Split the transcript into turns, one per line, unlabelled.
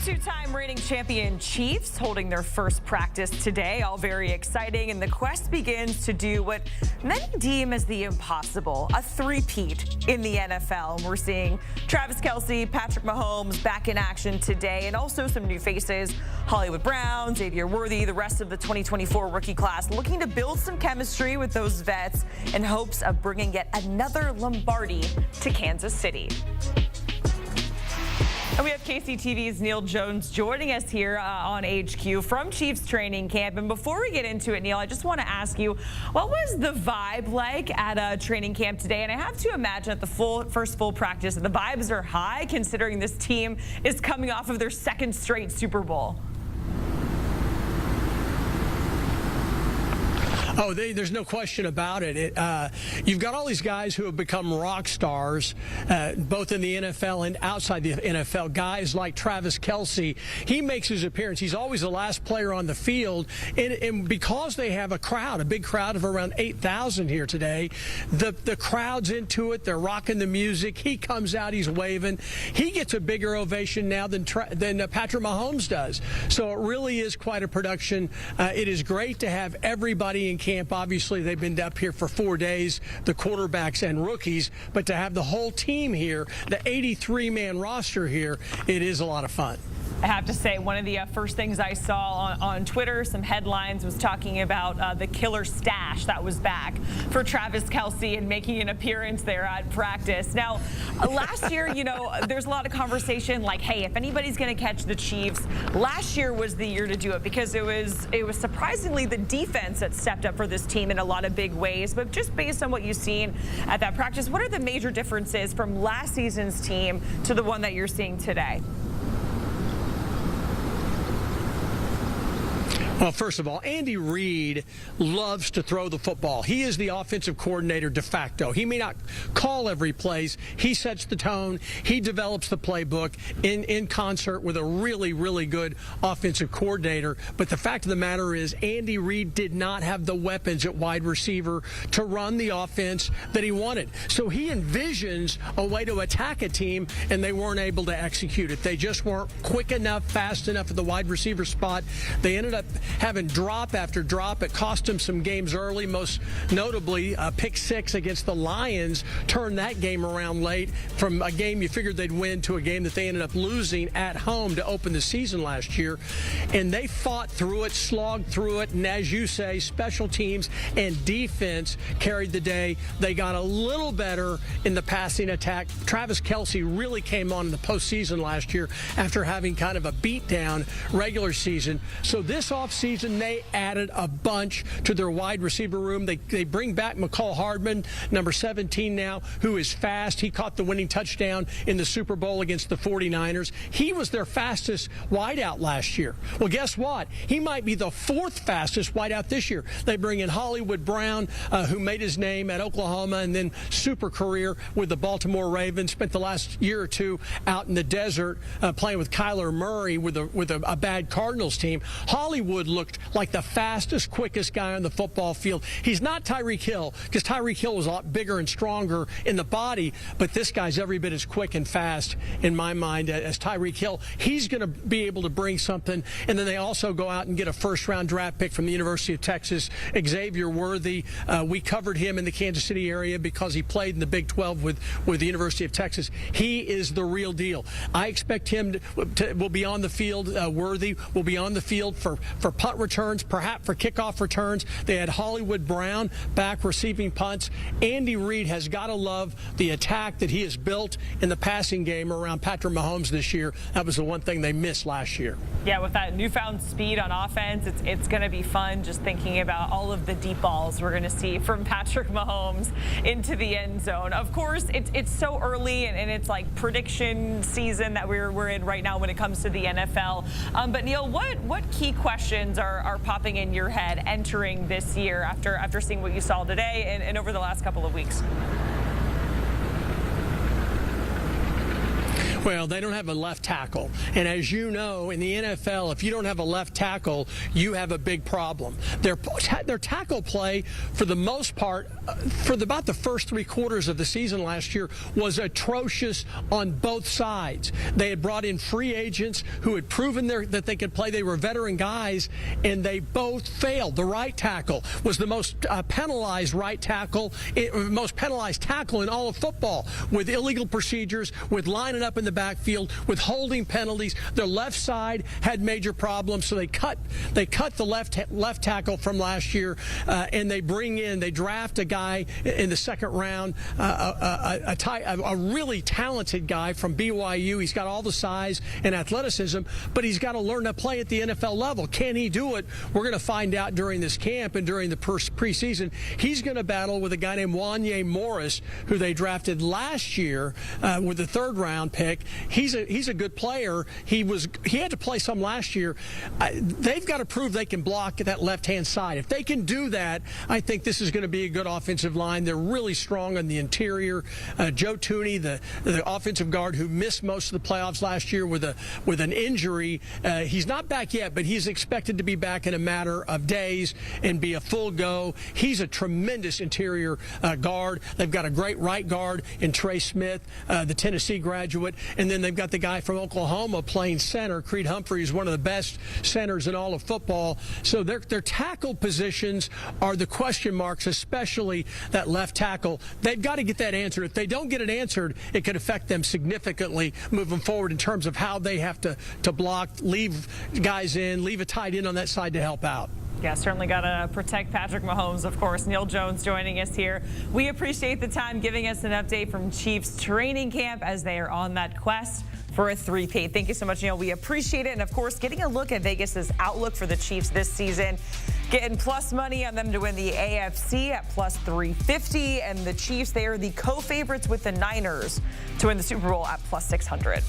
Two-time reigning champion Chiefs holding their first practice today, all very exciting, and the quest begins to do what many deem as the impossible, a three-peat in the NFL. And we're seeing Travis Kelce, Patrick Mahomes back in action today, and also some new faces, Hollywood Brown, Xavier Worthy, the rest of the 2024 rookie class looking to build some chemistry with those vets in hopes of bringing yet another Lombardi to Kansas City. And we have KCTV's Neal Jones joining us here on HQ from Chiefs training camp. And before we get into it, Neal, I just want to ask you, what was the vibe like at training camp today? And I have to imagine at the first full practice, the vibes are high considering this team is coming off of their second straight Super Bowl.
Oh, there's no question about it. You've got all these guys who have become rock stars, both in the NFL and outside the NFL. Guys like Travis Kelce, he makes his appearance. He's always the last player on the field. And because they have a big crowd of around 8,000 here today, the crowd's into it. They're rocking the music. He comes out, he's waving. He gets a bigger ovation now than Patrick Mahomes does. So it really is quite a production. It is great to have everybody in camp. Obviously, they've been up here for 4 days, the quarterbacks and rookies, but to have the whole team here, the 83-man roster here, it is a lot of fun.
I have to say, one of the first things I saw on Twitter, some headlines, was talking about the killer stash that was back for Travis Kelce and making an appearance there at practice. Now, last year, you know, there's a lot of conversation like, hey, if anybody's going to catch the Chiefs, last year was the year to do it because it was surprisingly the defense that stepped up for this team in a lot of big ways. But just based on what you've seen at that practice, what are the major differences from last season's team to the one that you're seeing today?
Well, first of all, Andy Reid loves to throw the football. He is the offensive coordinator de facto. He may not call every play. He sets the tone. He develops the playbook in concert with a really, really good offensive coordinator. But the fact of the matter is Andy Reid did not have the weapons at wide receiver to run the offense that he wanted. So he envisions a way to attack a team, and they weren't able to execute it. They just weren't quick enough, fast enough at the wide receiver spot. They ended up having drop after drop. It cost him some games early, most notably pick 6 against the Lions turned that game around late from a game you figured they'd win to a game that they ended up losing at home to open the season last year. And they fought through it, slogged through it, and as you say, special teams and defense carried the day. They got a little better in the passing attack. Travis Kelce really came on in the postseason last year after having kind of a beatdown regular season. So this offseason, they added a bunch to their wide receiver room. They bring back McCall Hardman, number 17 now, who is fast. He caught the winning touchdown in the Super Bowl against the 49ers. He was their fastest wideout last year. Well, guess what? He might be the 4th fastest wideout this year. They bring in Hollywood Brown, who made his name at Oklahoma and then super career with the Baltimore Ravens. Spent the last year or two out in the desert playing with Kyler Murray with a bad Cardinals team. Hollywood looked like the fastest, quickest guy on the football field. He's not Tyreek Hill, because Tyreek Hill was a lot bigger and stronger in the body, but this guy's every bit as quick and fast, in my mind, as Tyreek Hill. He's going to be able to bring something. And then they also go out and get a first-round draft pick from the University of Texas, Xavier Worthy. We covered him in the Kansas City area because he played in the Big 12 with the University of Texas. He is the real deal. I expect him will be on the field. Worthy will be on the field for punt returns, perhaps for kickoff returns. They had Hollywood Brown back receiving punts. Andy Reid has got to love the attack that he has built in the passing game around Patrick Mahomes this year. That was the one thing they missed last year.
Yeah, with that newfound speed on offense, it's going to be fun just thinking about all of the deep balls we're going to see from Patrick Mahomes into the end zone. Of course, it's so early, and it's like prediction season that we're in right now when it comes to the NFL. But Neal, what key questions are popping in your head entering this year after seeing what you saw today and over the last couple of weeks?
Well, they don't have a left tackle. And as you know, in the NFL, if you don't have a left tackle, you have a big problem. Their tackle play, for the most part, for about the first 3 quarters of the season last year, was atrocious on both sides. They had brought in free agents who had proven that they could play. They were veteran guys, and they both failed. The right tackle was the most penalized most penalized tackle in all of football, with illegal procedures, with lining up in the backfield, with holding penalties. Their left side had major problems, so they cut the left tackle from last year, and they draft a guy in the second round, a really talented guy from BYU. He's got all the size and athleticism, but he's got to learn to play at the NFL level. Can he do it? We're going to find out during this camp and during the preseason. He's going to battle with a guy named Wanye Morris, who they drafted last year with the 3rd round pick. He's a good player. He had to play some last year. They've got to prove they can block that left-hand side. If they can do that, I think this is going to be a good offensive line. They're really strong on the interior. Joe Tooney, the offensive guard who missed most of the playoffs last year with an injury, he's not back yet, but he's expected to be back in a matter of days and be a full go. He's a tremendous interior guard. They've got a great right guard in Trey Smith, the Tennessee graduate, and then they've got the guy from Oklahoma playing center, Creed Humphreys, one of the best centers in all of football. So their tackle positions are the question marks, especially that left tackle. They've got to get that answered. If they don't get it answered, it could affect them significantly moving forward in terms of how they have to block, leave guys in, leave a tight end on that side to help out.
Yeah, certainly got to protect Patrick Mahomes, of course. Neal Jones joining us here. We appreciate the time giving us an update from Chiefs training camp as they are on that quest for a 3-peat. Thank you so much, Neal. We appreciate it. And, of course, getting a look at Vegas's outlook for the Chiefs this season. Getting plus money on them to win the AFC at plus 350. And the Chiefs, they are the co-favorites with the Niners to win the Super Bowl at plus 600.